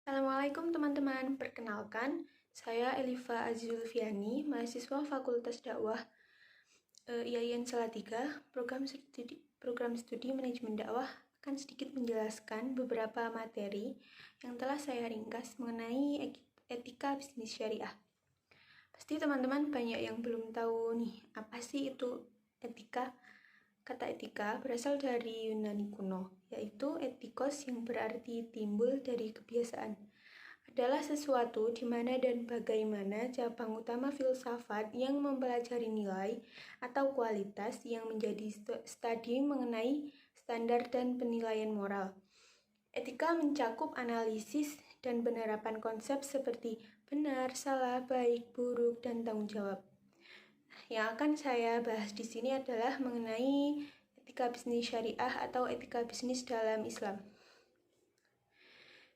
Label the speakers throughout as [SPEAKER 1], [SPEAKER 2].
[SPEAKER 1] Assalamualaikum teman-teman, perkenalkan saya Eliva Azulfiani, mahasiswa Fakultas Dakwah IAIN Salatiga, program studi manajemen dakwah. Akan sedikit menjelaskan beberapa materi yang telah saya ringkas mengenai etika bisnis syariah. Pasti teman-teman banyak yang belum tahu nih, apa sih itu etika? Kata etika berasal dari Yunani kuno, yaitu etikos yang berarti timbul dari kebiasaan. Adalah sesuatu di mana dan bagaimana cabang utama filsafat yang mempelajari nilai atau kualitas yang menjadi studi mengenai standar dan penilaian moral. Etika mencakup analisis dan penerapan konsep seperti benar, salah, baik, buruk, dan tanggung jawab. Yang akan saya bahas di sini adalah mengenai etika bisnis syariah atau etika bisnis dalam Islam.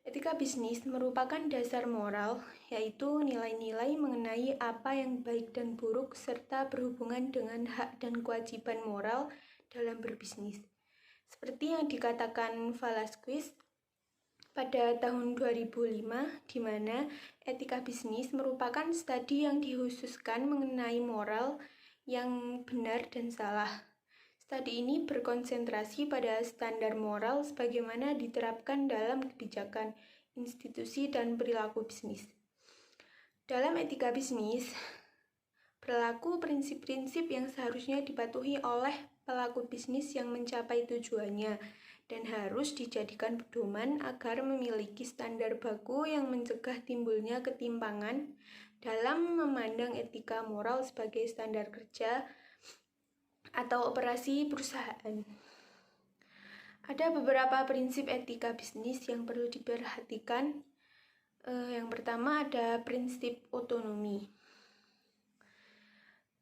[SPEAKER 1] Etika bisnis merupakan dasar moral, yaitu nilai-nilai mengenai apa yang baik dan buruk serta berhubungan dengan hak dan kewajiban moral dalam berbisnis. Seperti yang dikatakan Velasquez pada tahun 2005, di mana etika bisnis merupakan studi yang dikhususkan mengenai moral yang benar dan salah. Studi ini berkonsentrasi pada standar moral sebagaimana diterapkan dalam kebijakan, institusi, dan perilaku bisnis. Dalam etika bisnis, berlaku prinsip-prinsip yang seharusnya dipatuhi oleh pelaku bisnis yang mencapai tujuannya dan harus dijadikan pedoman agar memiliki standar baku yang mencegah timbulnya ketimpangan dalam memandang etika moral sebagai standar kerja atau operasi perusahaan. Ada beberapa prinsip etika bisnis yang perlu diperhatikan. Yang pertama ada prinsip otonomi.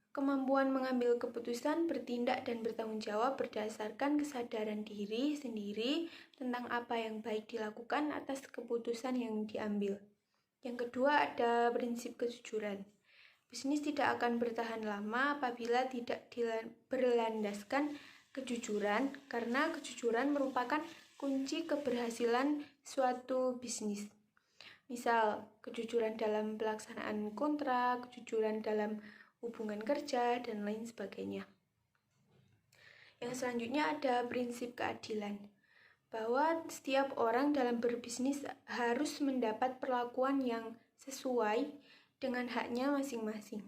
[SPEAKER 1] Kemampuan mengambil keputusan, bertindak, dan bertanggung jawab berdasarkan kesadaran diri sendiri tentang apa yang baik dilakukan atas keputusan yang diambil. Yang kedua ada prinsip kejujuran. Bisnis tidak akan bertahan lama apabila tidak berlandaskan kejujuran, karena kejujuran merupakan kunci keberhasilan suatu bisnis. Misal, kejujuran dalam pelaksanaan kontrak, kejujuran dalam hubungan kerja, dan lain sebagainya. Yang selanjutnya ada prinsip keadilan, bahwa setiap orang dalam berbisnis harus mendapat perlakuan yang sesuai dengan haknya masing-masing.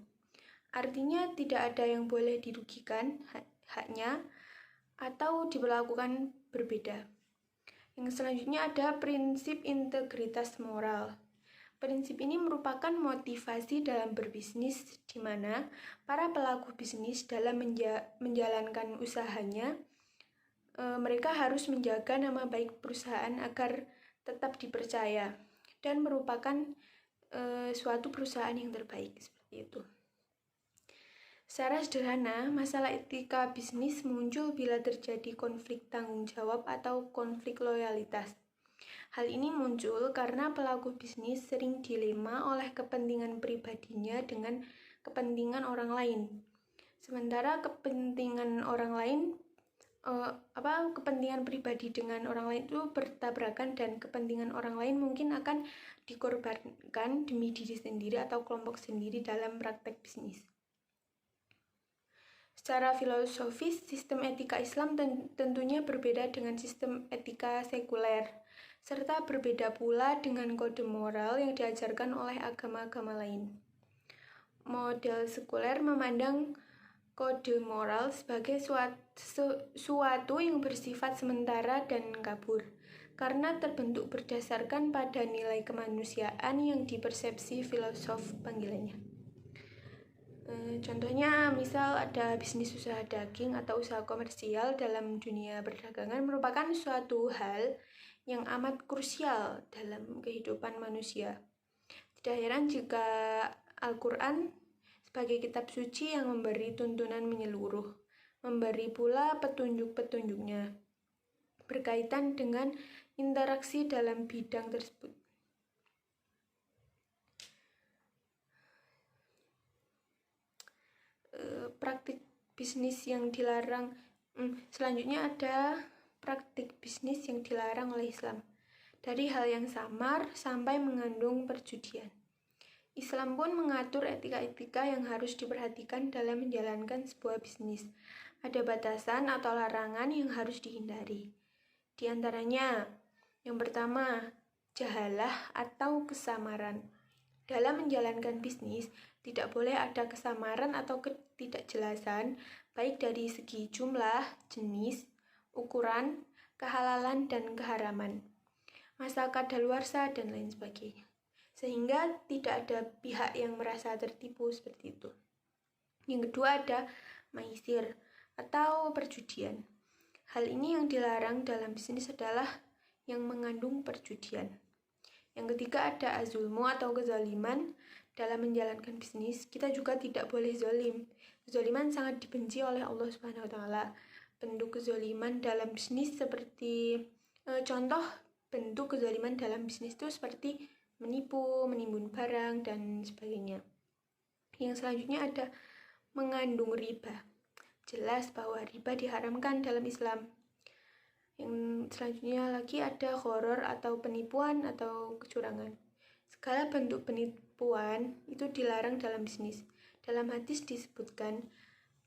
[SPEAKER 1] Artinya tidak ada yang boleh dirugikan haknya atau diperlakukan berbeda. Yang selanjutnya ada prinsip integritas moral. Prinsip ini merupakan motivasi dalam berbisnis, di mana para pelaku bisnis dalam menjalankan usahanya, mereka harus menjaga nama baik perusahaan agar tetap dipercaya dan merupakan suatu perusahaan yang terbaik, seperti itu. Secara sederhana, masalah etika bisnis muncul bila terjadi konflik tanggung jawab atau konflik loyalitas. Hal ini muncul karena pelaku bisnis sering dilema oleh kepentingan pribadinya dengan kepentingan orang lain. Sementara kepentingan pribadi dengan orang lain itu bertabrakan dan kepentingan orang lain mungkin akan dikorbankan demi diri sendiri atau kelompok sendiri dalam praktek bisnis. Secara filosofis, sistem etika Islam tentunya berbeda dengan sistem etika sekuler, serta berbeda pula dengan kode moral yang diajarkan oleh agama-agama lain. Model sekuler memandang kode moral sebagai suatu yang bersifat sementara dan kabur, karena terbentuk berdasarkan pada nilai kemanusiaan yang dipersepsi filosof panggilannya. Contohnya, misal ada bisnis usaha daging atau usaha komersial dalam dunia perdagangan merupakan suatu hal yang amat krusial dalam kehidupan manusia. Tidak heran jika Al-Quran sebagai kitab suci yang memberi tuntunan menyeluruh, memberi pula petunjuk-petunjuknya berkaitan dengan interaksi dalam bidang tersebut. Praktik bisnis yang dilarang. Selanjutnya ada praktik bisnis yang dilarang oleh Islam. Dari hal yang samar sampai mengandung perjudian. Islam pun mengatur etika-etika yang harus diperhatikan dalam menjalankan sebuah bisnis. Ada batasan atau larangan yang harus dihindari. Di antaranya, yang pertama, jahalah atau kesamaran. Dalam menjalankan bisnis, tidak boleh ada kesamaran atau ketidakjelasan, baik dari segi jumlah, jenis, ukuran, kehalalan, dan keharaman, masa kadaluarsa, dan lain sebagainya. Sehingga tidak ada pihak yang merasa tertipu seperti itu. Yang kedua ada maisir atau perjudian. Hal ini yang dilarang dalam bisnis adalah yang mengandung perjudian. Yang ketiga ada azulmu atau kezaliman. Dalam menjalankan bisnis, kita juga tidak boleh zalim. Kezaliman sangat dibenci oleh Allah Subhanahu wa taala. Bentuk kezaliman dalam bisnis seperti contoh bentuk kezaliman dalam bisnis itu seperti menipu, menimbun barang, dan sebagainya. Yang selanjutnya ada mengandung riba. Jelas bahwa riba diharamkan dalam Islam. Yang selanjutnya lagi ada gharar atau penipuan atau kecurangan. Segala bentuk penipuan itu dilarang dalam bisnis. Dalam hadis disebutkan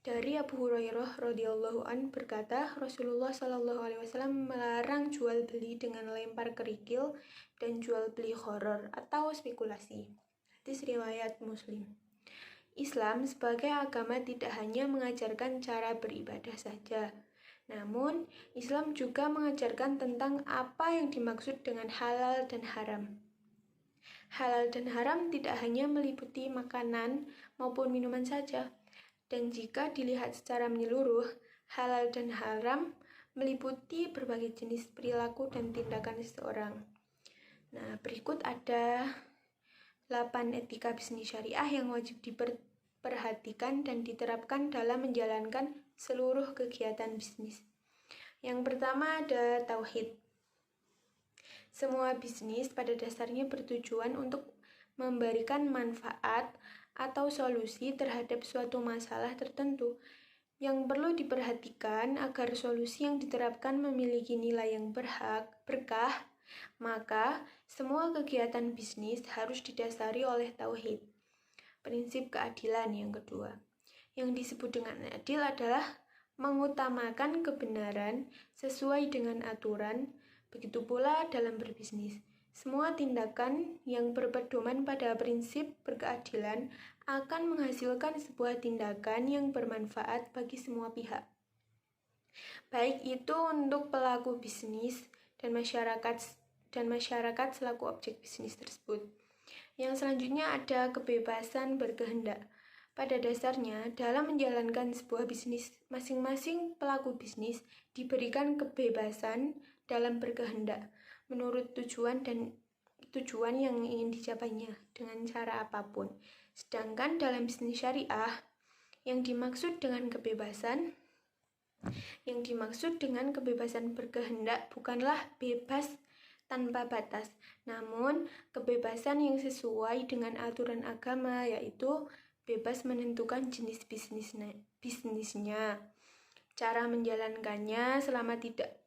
[SPEAKER 1] dari Abu Hurairah radhiyallahu an berkata, Rasulullah Shallallahu alaihi wasallam melarang jual beli dengan lempar kerikil dan jual beli gharar atau spekulasi. Hadis riwayat Muslim. Islam sebagai agama tidak hanya mengajarkan cara beribadah saja, namun Islam juga mengajarkan tentang apa yang dimaksud dengan halal dan haram. Halal dan haram tidak hanya meliputi makanan maupun minuman saja. Dan jika dilihat secara menyeluruh, halal dan haram meliputi berbagai jenis perilaku dan tindakan seseorang. Nah, berikut ada 8 etika bisnis syariah yang wajib diperhatikan dan diterapkan dalam menjalankan seluruh kegiatan bisnis. Yang pertama ada tauhid. Semua bisnis pada dasarnya bertujuan untuk memberikan manfaat atau solusi terhadap suatu masalah tertentu. Yang perlu diperhatikan agar solusi yang diterapkan memiliki nilai yang berkah, maka semua kegiatan bisnis harus didasari oleh tauhid. Prinsip keadilan yang kedua. Yang disebut dengan adil adalah mengutamakan kebenaran sesuai dengan aturan, begitu pula dalam berbisnis. Semua tindakan yang berpedoman pada prinsip berkeadilan akan menghasilkan sebuah tindakan yang bermanfaat bagi semua pihak. Baik itu untuk pelaku bisnis dan masyarakat selaku objek bisnis tersebut. Yang selanjutnya ada kebebasan berkehendak. Pada dasarnya, dalam menjalankan sebuah bisnis, masing-masing pelaku bisnis diberikan kebebasan dalam berkehendak menurut tujuan yang ingin dicapainya dengan cara apapun. Sedangkan dalam bisnis syariah, yang dimaksud dengan kebebasan berkehendak bukanlah bebas tanpa batas, namun kebebasan yang sesuai dengan aturan agama, yaitu bebas menentukan jenis bisnisnya, cara menjalankannya selama tidak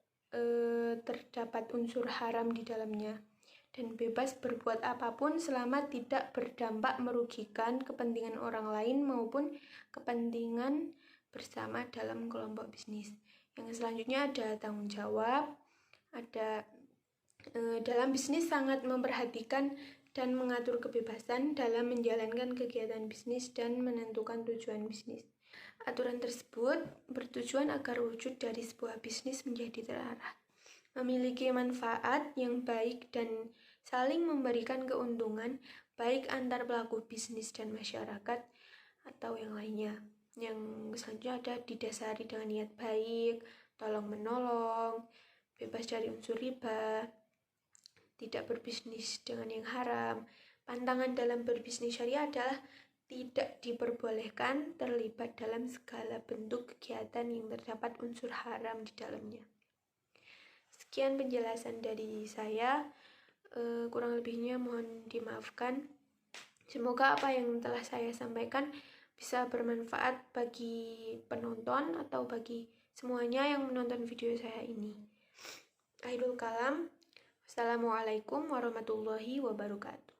[SPEAKER 1] terdapat unsur haram di dalamnya, dan bebas berbuat apapun selama tidak berdampak merugikan kepentingan orang lain maupun kepentingan bersama dalam kelompok bisnis. Yang selanjutnya ada tanggung jawab. Dalam bisnis sangat memperhatikan dan mengatur kebebasan dalam menjalankan kegiatan bisnis dan menentukan tujuan bisnis. Aturan tersebut bertujuan agar wujud dari sebuah bisnis menjadi terarah, memiliki manfaat yang baik dan saling memberikan keuntungan baik antar pelaku bisnis dan masyarakat atau yang lainnya. Yang selanjutnya ada didasari dengan niat baik, tolong menolong, bebas dari unsur riba, tidak berbisnis dengan yang haram. Pantangan dalam berbisnis syariah adalah tidak diperbolehkan terlibat dalam segala bentuk kegiatan yang terdapat unsur haram di dalamnya. Sekian penjelasan dari saya, kurang lebihnya mohon dimaafkan. Semoga apa yang telah saya sampaikan bisa bermanfaat bagi penonton atau bagi semuanya yang menonton video saya ini. Akhirul kalam. Wassalamualaikum warahmatullahi wabarakatuh.